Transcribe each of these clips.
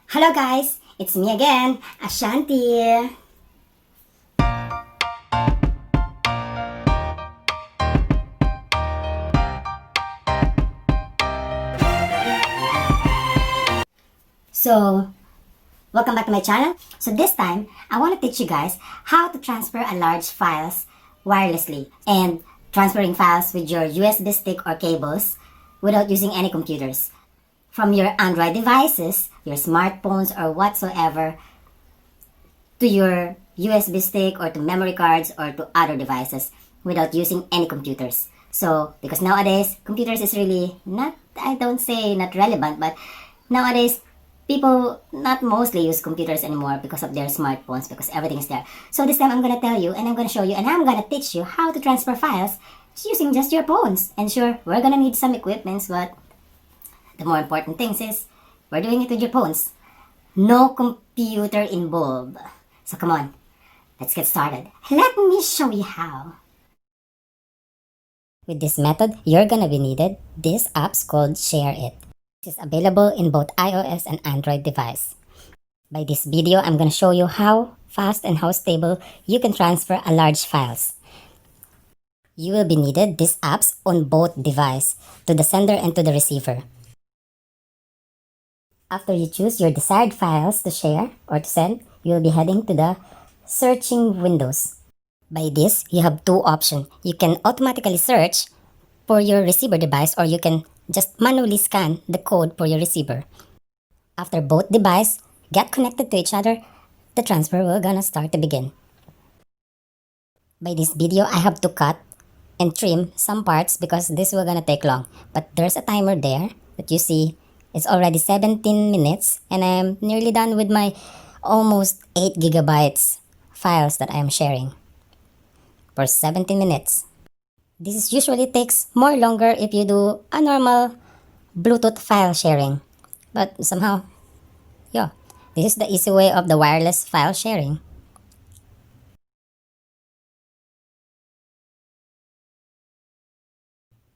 Hello guys, it's me again, Ashanti. So, welcome back to my channel. So this time, I want to teach you guys how to transfer a large files wirelessly and transferring files with your USB stick or cables without using any computers. From your Android devices, your smartphones or whatsoever to your USB stick or to memory cards or to other devices without using any computers. So, because nowadays, computers is really not, I don't say not relevant, but nowadays, people not mostly use computers anymore because of their smartphones, because everything is there. So this time I'm gonna tell you and I'm gonna show you and I'm gonna teach you how to transfer files using just your phones. And sure, we're gonna need some equipments, but the more important things is we're doing it with your phones. No computer involved. So come on, let's get started. Let me show you how. With this method, you're gonna be needed this app's called ShareIt. This is available in both iOS and Android device. By this video, I'm gonna show you how fast and how stable you can transfer a large files. You will be needed these apps on both device, to the sender and to the receiver. After you choose your desired files to share or to send, you will be heading to the searching windows. By this, you have two options. You can automatically search for your receiver device or you can just manually scan the code for your receiver. After both devices get connected to each other, the transfer will gonna start to begin. By this video, I have to cut and trim some parts because this will gonna take long. But there's a timer there that you see. It's already 17 minutes and I'm nearly done with my almost 8 gigabytes files that I am sharing for 17 minutes. This usually takes more longer if you do a normal Bluetooth file sharing. But somehow, yeah, this is the easy way of the wireless file sharing.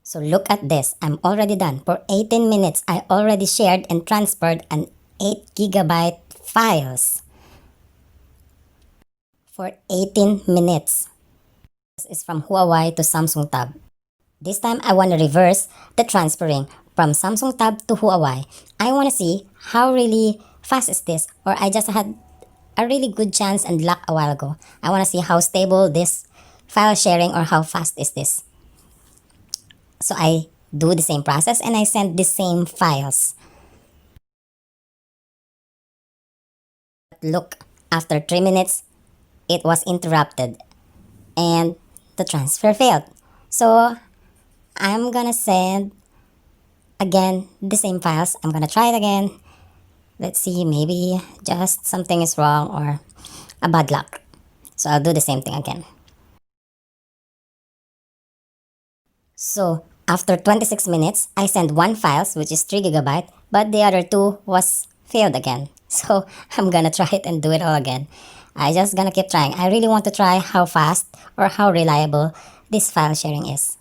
So look at this, I'm already done. For 18 minutes, I already shared and transferred an 8 gigabyte files. For 18 minutes. This is from Huawei to Samsung Tab. This time, I want to reverse the transferring from Samsung Tab to Huawei. I want to see how really fast is this, or I just had a really good chance and luck a while ago. I want to see how stable this file sharing or how fast is this. So I do the same process and I send the same files. Look, after 3 minutes, it was interrupted and the transfer failed. So I'm gonna send again the same files. I'm gonna try it again. Let's see, maybe just something is wrong or a bad luck. So I'll do the same thing again. So after 26 minutes, I sent one files which is 3 gigabyte, but the other two was failed again. So I'm gonna try it and do it all again. I just gonna keep trying. I really want to try how fast or how reliable this file sharing is.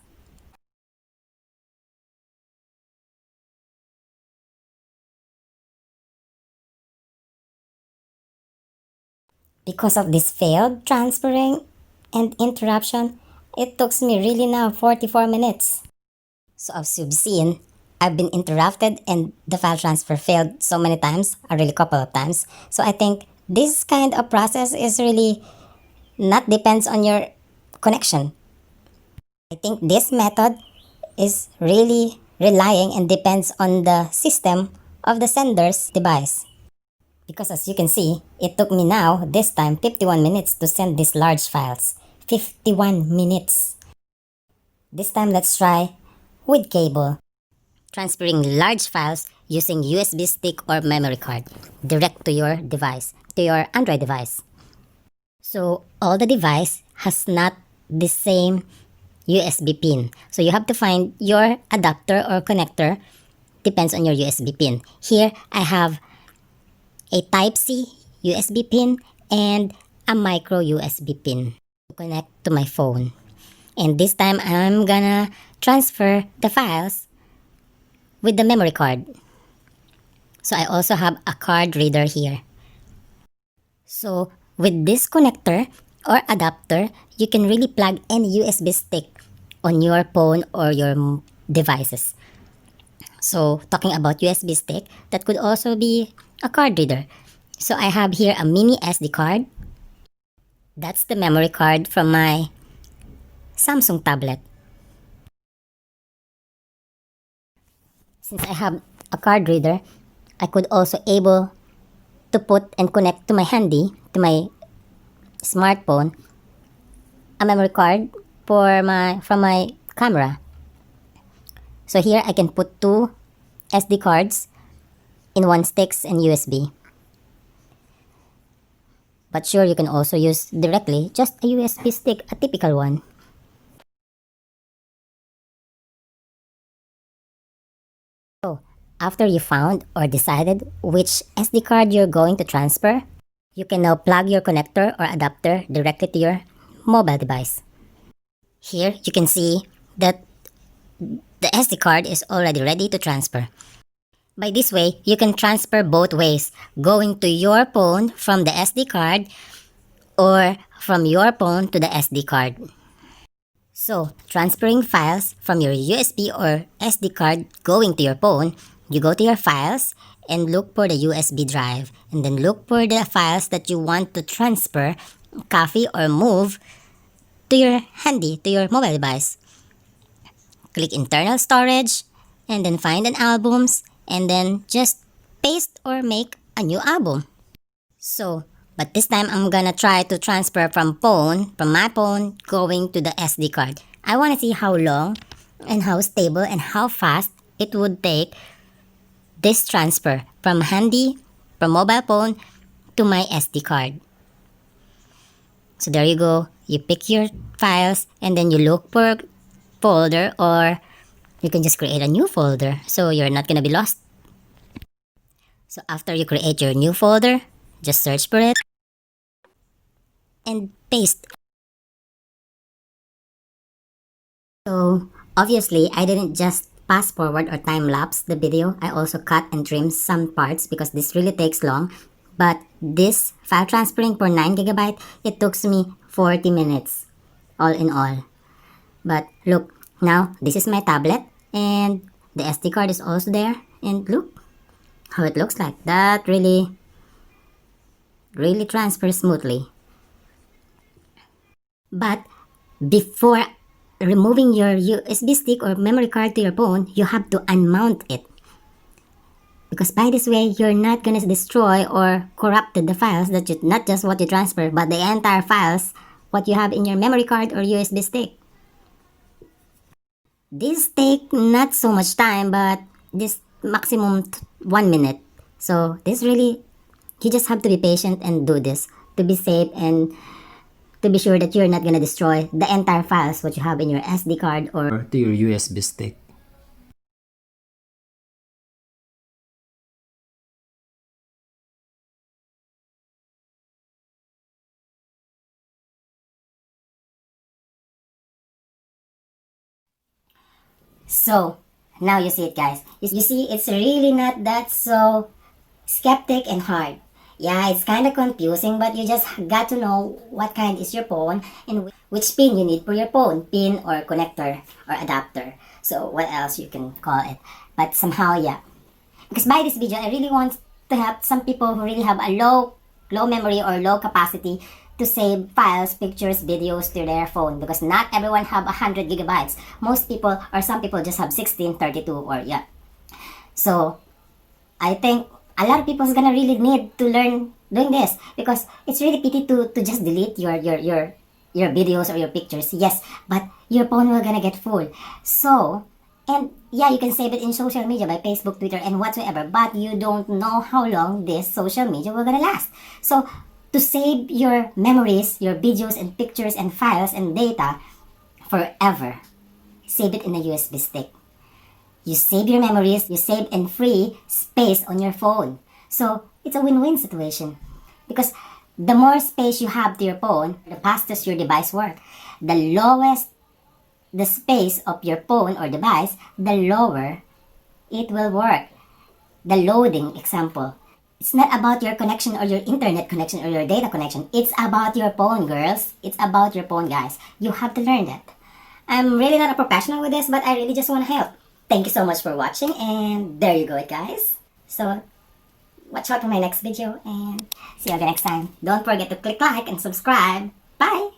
Because of this failed transferring and interruption, it took me really now 44 minutes. So as you've seen, I've been interrupted and the file transfer failed so many times, a really couple of times. So I think this kind of process is really not depends on your connection. I think this method is really relying and depends on the system of the sender's device. Because as you can see, it took me now, this time, 51 minutes to send these large files. 51 minutes. This time, let's try with cable. Transferring large files using USB stick or memory card direct to your device, to your Android device. So all the device has not the same USB pin. So you have to find your adapter or connector depends on your USB pin. Here I have a Type-C USB pin and a micro USB pin to connect to my phone. And this time I'm gonna transfer the files with the memory card. So I also have a card reader here. So with this connector or adapter, you can really plug any USB stick on your phone or your devices. So talking about USB stick, that could also be a card reader. So I have here a mini SD card. That's the memory card from my Samsung tablet. Since I have a card reader, I could also able to put and connect to my handy, to my smartphone, a memory card from my camera. So here I can put two SD cards in one sticks and USB. But sure, you can also use directly just a USB stick, a typical one. So after you found or decided which SD card you're going to transfer, you can now plug your connector or adapter directly to your mobile device. Here you can see that the SD card is already ready to transfer. By this way, you can transfer both ways, going to your phone from the SD card or from your phone to the SD card. So, transferring files from your USB or SD card going to your phone, you go to your files and look for the USB drive and then look for the files that you want to transfer, copy or move to your handy, to your mobile device. Click internal storage and then find an albums and then just paste or make a new album. So, but this time I'm gonna try to transfer from my phone going to the SD card. I wanna see how long and how stable and how fast it would take this transfer from mobile phone to my SD card. So there you go. You pick your files and then you look for folder or you can just create a new folder so you're not gonna be lost. So after you create your new folder, just search for it and paste. So obviously I didn't just fast forward or time lapse the video. I also cut and trim some parts because this really takes long. But this file transferring for 9 GB, it took me 40 minutes all in all. But look, now this is my tablet and the SD card is also there and look how it looks like. That really transfers smoothly. But before removing your USB stick or memory card to your phone, you have to unmount it. Because by this way, you're not gonna destroy or corrupt the files that not just what you transfer, but the entire files, what you have in your memory card or USB stick. This take not so much time, but this maximum 1 minute. So this really, you just have to be patient and do this to be safe and to be sure that you're not gonna destroy the entire files what you have in your SD card or to your USB stick. So, now you see it guys. You see, it's really not that so skeptic and hard. Yeah, it's kind of confusing, but you just got to know what kind is your phone and which pin you need for your phone, pin or connector or adapter. So, what else you can call it. But somehow, yeah. Because by this video, I really want to help some people who really have a low memory or low capacity to save files, pictures, videos to their phone because not everyone have 100 GB. Most people or some people just have 16, 32 or yeah. So I think a lot of people is gonna really need to learn doing this because it's really pity to just delete your videos or your pictures. Yes, but your phone will gonna get full. So and yeah, you can save it in social media by Facebook, Twitter, and whatsoever, but you don't know how long this social media will gonna last. So to save your memories, your videos and pictures and files and data forever, save it in a USB stick. You save your memories, you save and free space on your phone. So it's a win-win situation because the more space you have to your phone, the fastest your device works. The lowest the space of your phone or device, the lower it will work. the loading example. It's not about your connection or your internet connection or your data connection. It's about your phone, girls. It's about your phone, guys. You have to learn that. I'm really not a professional with this, but I really just want to help. Thank you so much for watching, and there you go, guys. So, watch out for my next video, and see you again next time. Don't forget to click like and subscribe. Bye!